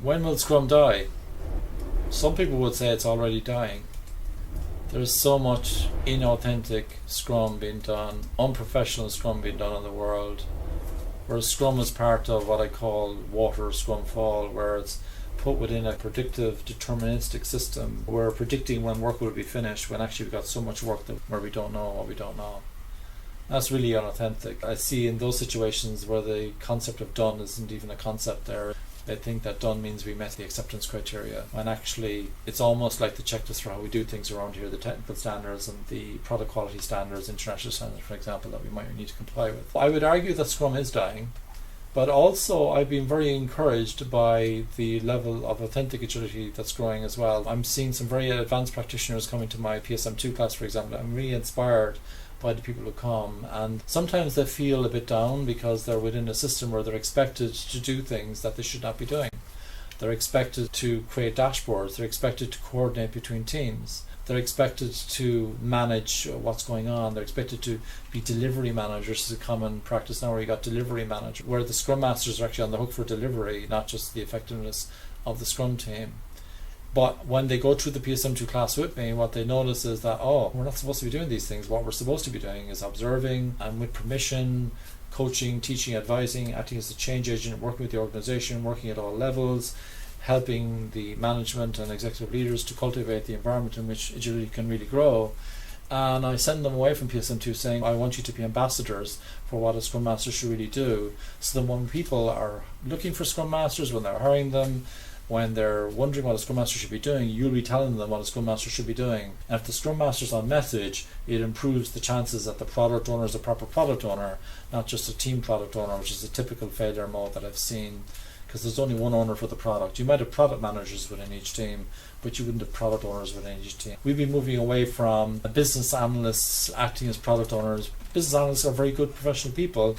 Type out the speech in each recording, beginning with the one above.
When will Scrum die? Some people would say it's already dying. There's so much inauthentic Scrum being done, unprofessional Scrum being done in the world, whereas Scrum is part of what I call water Scrum fall, where it's put within a predictive, deterministic system. We're predicting when work will be finished, when actually we've got so much work where we don't know what we don't know. That's really unauthentic. I see in those situations where the concept of done isn't even a concept there. They think that done means we met the acceptance criteria, when actually it's almost like the checklist for how we do things around here, the technical standards and the product quality standards, international standards, for example, that we might need to comply with. I would argue that Scrum is dying, but also I've been very encouraged by the level of authentic agility that's growing as well. I'm seeing some very advanced practitioners coming to my PSM2 class, for example. I'm really inspired by the people who come, and sometimes they feel a bit down because they're within a system where they're expected to do things that they should not be doing. They're expected to create dashboards, they're expected to coordinate between teams, they're expected to manage what's going on, they're expected to be delivery managers. Is a common practice now where you got delivery manager, where the Scrum Masters are actually on the hook for delivery, not just the effectiveness of the Scrum team. But when they go through the PSM2 class with me, what they notice is that, we're not supposed to be doing these things. What we're supposed to be doing is observing and with permission, coaching, teaching, advising, acting as a change agent, working with the organization, working at all levels, helping the management and executive leaders to cultivate the environment in which agility can really grow. And I send them away from PSM2 saying, I want you to be ambassadors for what a Scrum Master should really do. So that when people are looking for Scrum Masters, when they're hiring them, when they're wondering what a Scrum Master should be doing, you'll be telling them what a Scrum Master should be doing. And if the Scrum Master's on message, it improves the chances that the product owner is a proper product owner, not just a team product owner, which is a typical failure mode that I've seen, because there's only one owner for the product. You might have product managers within each team, but you wouldn't have product owners within each team. We've been moving away from business analysts acting as product owners. Business analysts are very good professional people,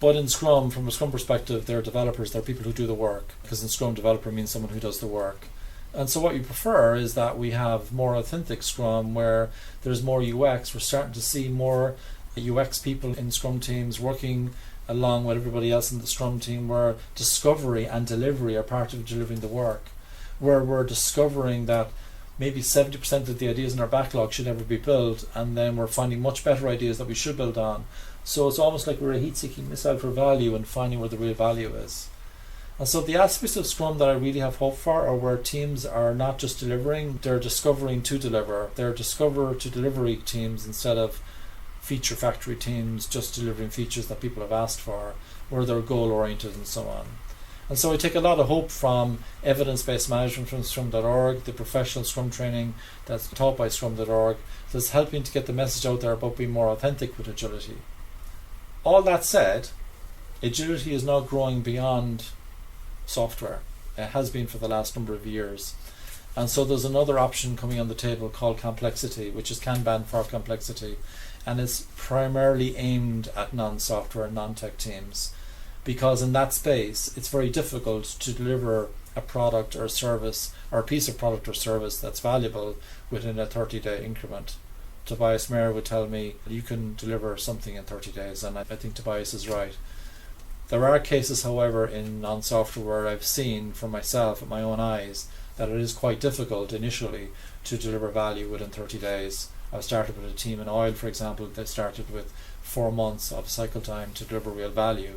but in Scrum, from a Scrum perspective, they're developers, they're people who do the work, because in Scrum, developer means someone who does the work. And so what you prefer is that we have more authentic Scrum where there's more UX. We're starting to see more UX people in Scrum teams working along with everybody else in the Scrum team, where discovery and delivery are part of delivering the work, where we're discovering that maybe 70% of the ideas in our backlog should never be built, and then we're finding much better ideas that we should build on. So it's almost like we're a heat-seeking missile for value and finding where the real value is. And so the aspects of Scrum that I really have hope for are where teams are not just delivering, they're discovering to deliver. They're discover to delivery teams instead of feature factory teams just delivering features that people have asked for, where they're goal-oriented and so on. And so I take a lot of hope from evidence-based management from Scrum.org, the professional Scrum training that's taught by Scrum.org, that's helping to get the message out there about being more authentic with agility. All that said, agility is now growing beyond software. It has been for the last number of years. And so there's another option coming on the table called Kanplexity, which is Kanban for complexity. And it's primarily aimed at non-software, non-tech teams. Because in that space, it's very difficult to deliver a product or service, or a piece of product or service that's valuable within a 30-day increment. Tobias Mayer would tell me, you can deliver something in 30 days, and I think Tobias is right. There are cases, however, in non-software where I've seen for myself, with my own eyes, that it is quite difficult initially to deliver value within 30 days. I started with a team in oil, for example. They started with 4 months of cycle time to deliver real value.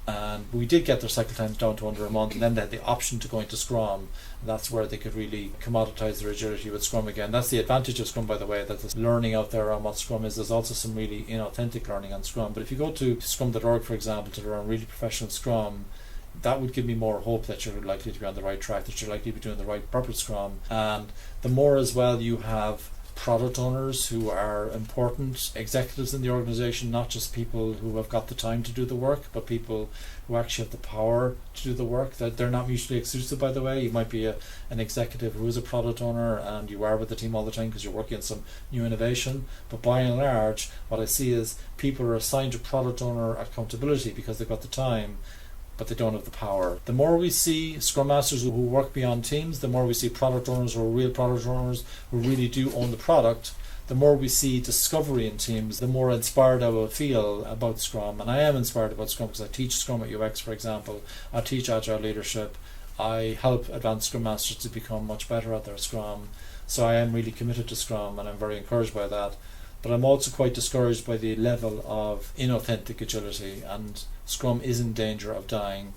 And we did get their cycle times down to under a month, and then they had the option to go into Scrum. And that's where they could really commoditize their agility with Scrum again. That's the advantage of Scrum, by the way, that there's learning out there on what Scrum is. There's also some really inauthentic learning on Scrum. But if you go to Scrum.org, for example, to learn really professional Scrum, that would give me more hope that you're likely to be on the right track, that you're likely to be doing the right proper Scrum. And the more as well you have product owners who are important executives in the organization, not just people who have got the time to do the work, but people who actually have the power to do the work. That they're not mutually exclusive, by the way. You might be an executive who is a product owner and you are with the team all the time because you're working on some new innovation, but by and large what I see is people are assigned to product owner accountability because they've got the time, but they don't have the power. The more we see Scrum Masters who work beyond teams, the more we see product owners who are real product owners who really do own the product, the more we see discovery in teams, the more inspired I will feel about Scrum. And I am inspired about Scrum because I teach Scrum at UX, for example. I teach Agile leadership. I help advanced Scrum Masters to become much better at their Scrum. So I am really committed to Scrum, and I'm very encouraged by that. But I'm also quite discouraged by the level of inauthentic agility, and Scrum is in danger of dying.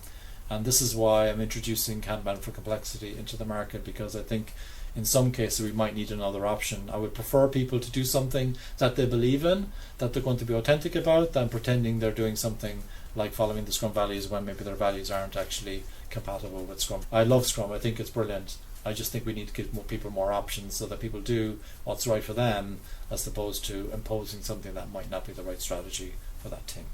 And this is why I'm introducing Kanban for Complexity into the market, because I think in some cases we might need another option. I would prefer people to do something that they believe in, that they're going to be authentic about, than pretending they're doing something like following the Scrum values when maybe their values aren't actually compatible with Scrum. I love Scrum, I think it's brilliant. I just think we need to give more people more options so that people do what's right for them, as opposed to imposing something that might not be the right strategy for that team.